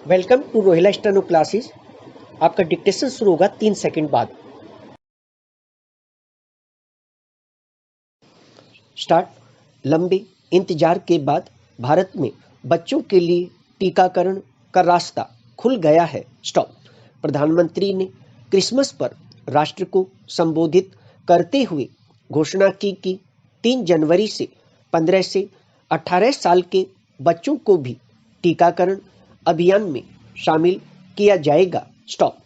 Welcome to Rohila steno classes. आपका dictation शुरू होगा 3 सेकंड बाद। स्टार्ट। लंबे इंतजार के बाद भारत में बच्चों के लिए टीकाकरण का रास्ता खुल गया है। स्टॉप। प्रधानमंत्री ने क्रिसमस पर राष्ट्र को संबोधित करते हुए घोषणा की कि 3 जनवरी से 15 से 18 साल के बच्चों को भी टीकाकरण अभियान में शामिल किया जाएगा। स्टॉप।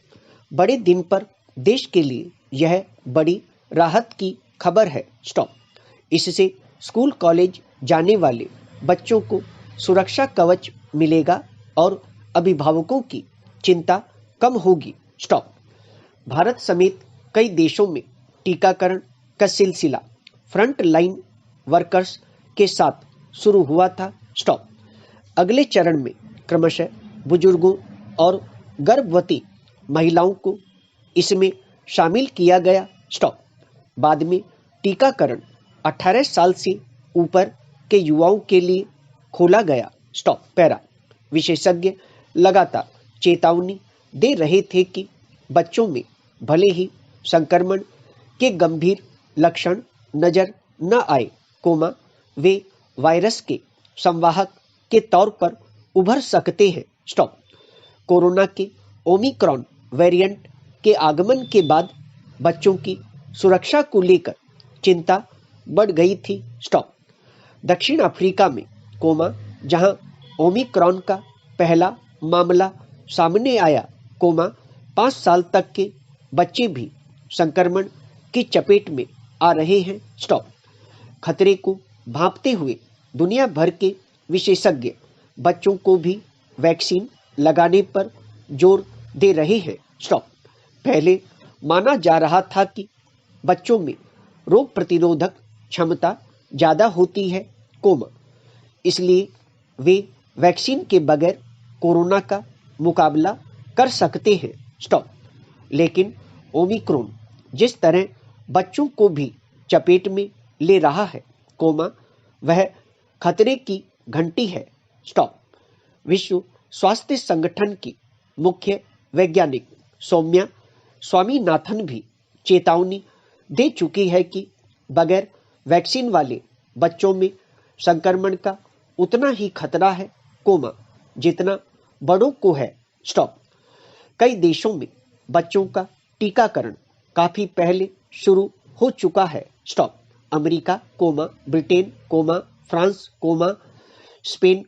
बड़े दिन पर देश के लिए यह बड़ी राहत की खबर है। स्टॉप। इससे स्कूल कॉलेज जाने वाले बच्चों को सुरक्षा कवच मिलेगा और अभिभावकों की चिंता कम होगी। स्टॉप। भारत समेत कई देशों में टीकाकरण का सिलसिला फ्रंट लाइन वर्कर्स के साथ शुरू हुआ था। स्टॉप। अगले चरण में क्रमशः बुजुर्गों और गर्भवती महिलाओं को इसमें शामिल किया गया। स्टॉप। बाद में टीकाकरण 18 साल से ऊपर के युवाओं के लिए खोला गया। स्टॉप। पैरा। विशेषज्ञ लगातार चेतावनी दे रहे थे कि बच्चों में भले ही संक्रमण के गंभीर लक्षण नजर न आए, वे वायरस के संवाहक के तौर पर उभर सकते हैं। स्टॉप। कोरोना के ओमिक्रॉन वेरिएंट के आगमन के बाद बच्चों की सुरक्षा को लेकर चिंता बढ़ गई थी। स्टॉप। दक्षिण अफ्रीका में जहां ओमिक्रॉन का पहला मामला सामने आया, 5 साल तक के बच्चे भी संक्रमण की चपेट में आ रहे हैं। स्टॉप। खतरे को भांपते हुए दुनिया भर के विशेषज्ञ बच्चों को भी वैक्सीन लगाने पर जोर दे रहे हैं। स्टॉप। पहले माना जा रहा था कि बच्चों में रोग प्रतिरोधक क्षमता ज़्यादा होती है, इसलिए वे वैक्सीन के बगैर कोरोना का मुकाबला कर सकते हैं। स्टॉप। लेकिन ओमिक्रॉन जिस तरह बच्चों को भी चपेट में ले रहा है, वह खतरे की घंटी है। स्टॉप। विश्व स्वास्थ्य संगठन की मुख्य वैज्ञानिक सौम्या स्वामीनाथन भी चेतावनी दे चुकी है कि बगैर वैक्सीन वाले बच्चों में संक्रमण का उतना ही खतरा है, जितना बड़ों को है। स्टॉप। कई देशों में बच्चों का टीकाकरण काफी पहले शुरू हो चुका है। Stop. America, Britain, France, Spain,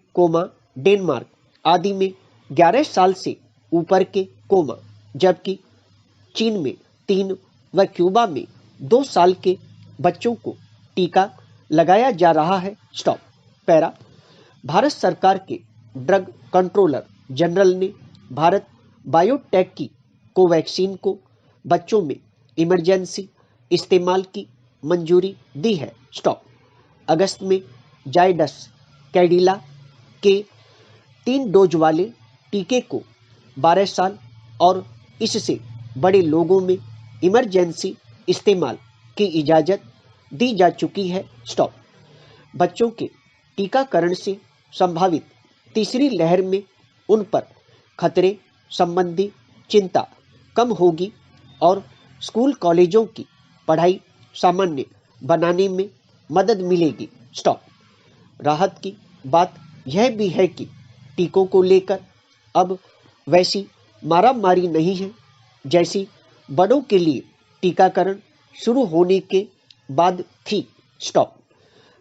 Denmark आदि में 11 साल से ऊपर के, जबकि चीन में 3 व क्यूबा में 2 साल के बच्चों को टीका लगाया जा रहा है। स्टॉप। पैरा। भारत सरकार के ड्रग कंट्रोलर जनरल ने भारत बायोटेक की कोवैक्सीन को बच्चों में इमरजेंसी इस्तेमाल की मंजूरी दी है। स्टॉप। अगस्त में जायडस कैडिला के 3 डोज वाले टीके को 12 साल और इससे बड़े लोगों में इमरजेंसी इस्तेमाल की इजाज़त दी जा चुकी है। स्टॉप। बच्चों के टीकाकरण से संभावित तीसरी लहर में उन पर खतरे संबंधी चिंता कम होगी और स्कूल कॉलेजों की पढ़ाई सामान्य बनाने में मदद मिलेगी। स्टॉप। राहत की बात यह भी है कि टीकों को लेकर अब वैसी मारामारी नहीं है जैसी बड़ों के लिए टीकाकरण शुरू होने के बाद थी। स्टॉप।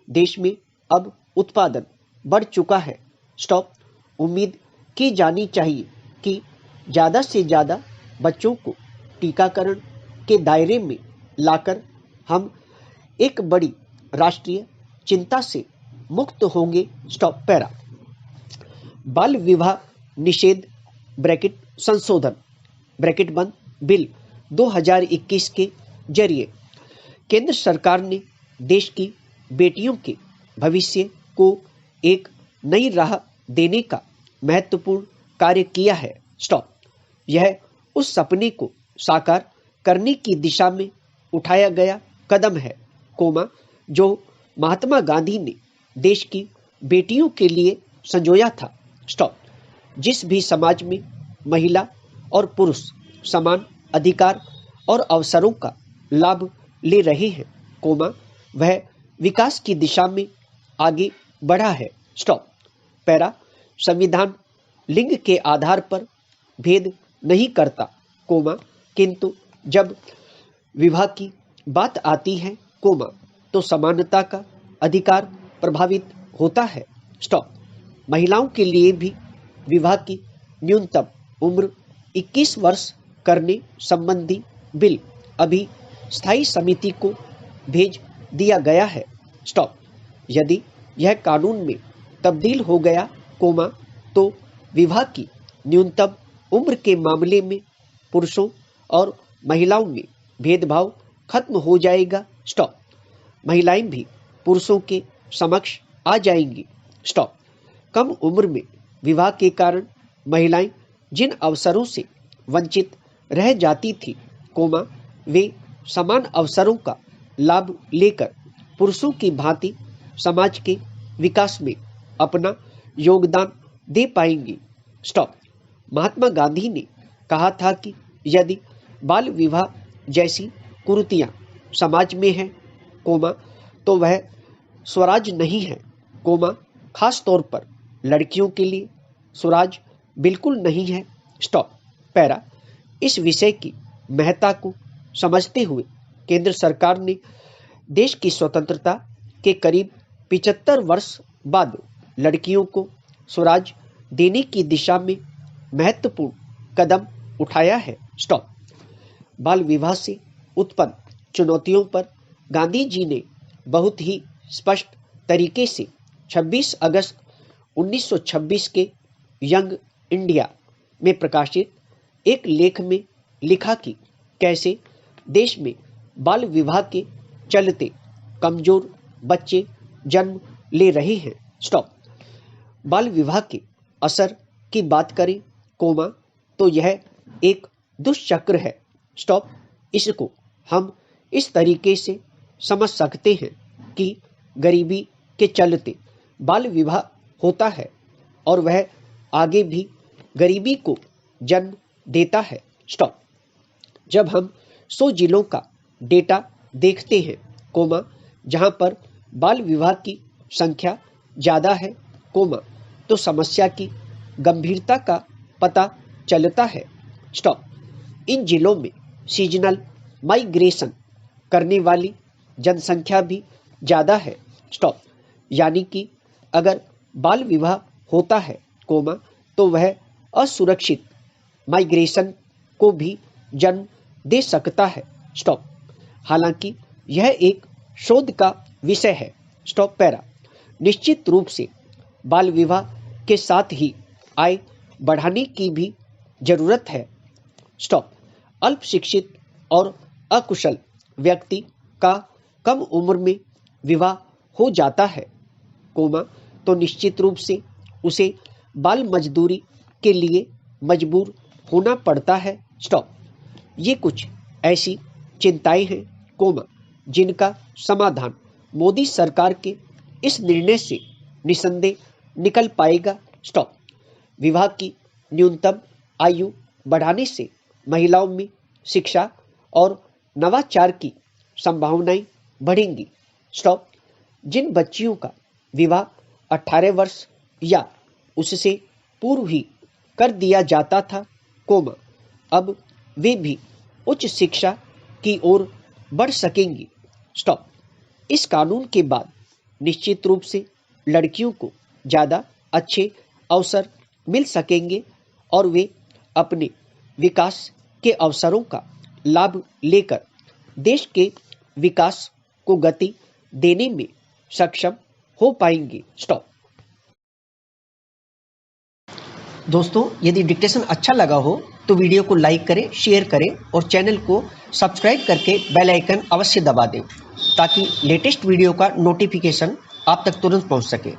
देश में अब उत्पादन बढ़ चुका है। स्टॉप। उम्मीद की जानी चाहिए कि ज़्यादा से ज़्यादा बच्चों को टीकाकरण के दायरे में लाकर हम एक बड़ी राष्ट्रीय चिंता से मुक्त होंगे। स्टॉप। पैरा। बाल विवाह निषेध संशोधन बिल 2021 के जरिए केंद्र सरकार ने देश की बेटियों के भविष्य को एक नई राह देने का महत्वपूर्ण कार्य किया है। स्टॉप। यह उस सपने को साकार करने की दिशा में उठाया गया कदम है, जो महात्मा गांधी ने देश की बेटियों के लिए संजोया था। स्टॉप। जिस भी समाज में महिला और पुरुष समान अधिकार और अवसरों का लाभ ले रहे हैं, वह विकास की दिशा में आगे बढ़ा है। स्टॉप। पैरा। संविधान लिंग के आधार पर भेद नहीं करता, किंतु जब विवाह की बात आती है, तो समानता का अधिकार प्रभावित होता है। स्टॉप। महिलाओं के लिए भी विवाह की न्यूनतम उम्र 21 वर्ष करने संबंधी बिल अभी स्थायी समिति को भेज दिया गया है। स्टॉप। यदि यह कानून में तब्दील हो गया, तो विवाह की न्यूनतम उम्र के मामले में पुरुषों और महिलाओं में भेदभाव खत्म हो जाएगा। स्टॉप। महिलाएं भी पुरुषों के समक्ष आ जाएंगी। स्टॉप। कम उम्र में विवाह के कारण महिलाएं जिन अवसरों से वंचित रह जाती थी, वे समान अवसरों का लाभ लेकर पुरुषों की भांति समाज के विकास में अपना योगदान दे पाएंगी। स्टॉप। महात्मा गांधी ने कहा था कि यदि बाल विवाह जैसी कुरीतियां समाज में है, तो वह स्वराज नहीं है, खास तौर पर लड़कियों के लिए स्वराज बिल्कुल नहीं है। स्टॉप। पैरा। इस विषय की महत्ता को समझते हुए केंद्र सरकार ने देश की स्वतंत्रता के करीब 75 वर्ष बाद लड़कियों को स्वराज देने की दिशा में महत्वपूर्ण कदम उठाया है। स्टॉप। बाल विवाह से उत्पन्न चुनौतियों पर गांधी जी ने बहुत ही स्पष्ट तरीके से 26 अगस्त 1926 के यंग इंडिया में प्रकाशित एक लेख में लिखा कि कैसे देश में बाल विवाह के चलते कमजोर बच्चे जन्म ले रहे हैं। स्टॉप। बाल विवाह के असर की बात करें, तो यह एक दुष्चक्र है। स्टॉप। इसको हम इस तरीके से समझ सकते हैं कि गरीबी के चलते बाल विवाह होता है और वह आगे भी गरीबी को जन्म देता है। स्टॉप। जब हम 100 जिलों का डेटा देखते हैं, जहां पर बाल विवाह की संख्या ज़्यादा है, तो समस्या की गंभीरता का पता चलता है। स्टॉप। इन जिलों में सीजनल माइग्रेशन करने वाली जनसंख्या भी ज़्यादा है। स्टॉप। यानी कि अगर बाल विवाह होता है, तो वह असुरक्षित माइग्रेशन को भी जन्म दे सकता है। स्टॉप। हालांकि यह एक शोध का विषय है। स्टॉप। पैरा। निश्चित रूप से बाल विवाह के साथ ही आय बढ़ाने की भी जरूरत है। स्टॉप। अल्प शिक्षित और अकुशल व्यक्ति का कम उम्र में विवाह हो जाता है, तो निश्चित रूप से उसे बाल मजदूरी के लिए मजबूर होना पड़ता है। स्टॉप। ये कुछ ऐसी चिंताएं हैं, जिनका समाधान मोदी सरकार के इस निर्णय से निसंदेह निकल पाएगा। स्टॉप। विवाह की न्यूनतम आयु बढ़ाने से महिलाओं में शिक्षा और नवाचार की संभावनाएं बढ़ेंगी। स्टॉप। जिन बच्चियों का विवाह 18 वर्ष या उससे पूर्व ही कर दिया जाता था, अब वे भी उच्च शिक्षा की ओर बढ़ सकेंगी। स्टॉप। इस कानून के बाद निश्चित रूप से लड़कियों को ज़्यादा अच्छे अवसर मिल सकेंगे और वे अपने विकास के अवसरों का लाभ लेकर देश के विकास को गति देने में सक्षम हो पाएंगे। स्टॉप। दोस्तों, यदि डिक्टेशन अच्छा लगा हो तो वीडियो को लाइक करें, शेयर करें और चैनल को सब्सक्राइब करके बेल आइकन अवश्य दबा दें ताकि लेटेस्ट वीडियो का नोटिफिकेशन आप तक तुरंत पहुंच सके।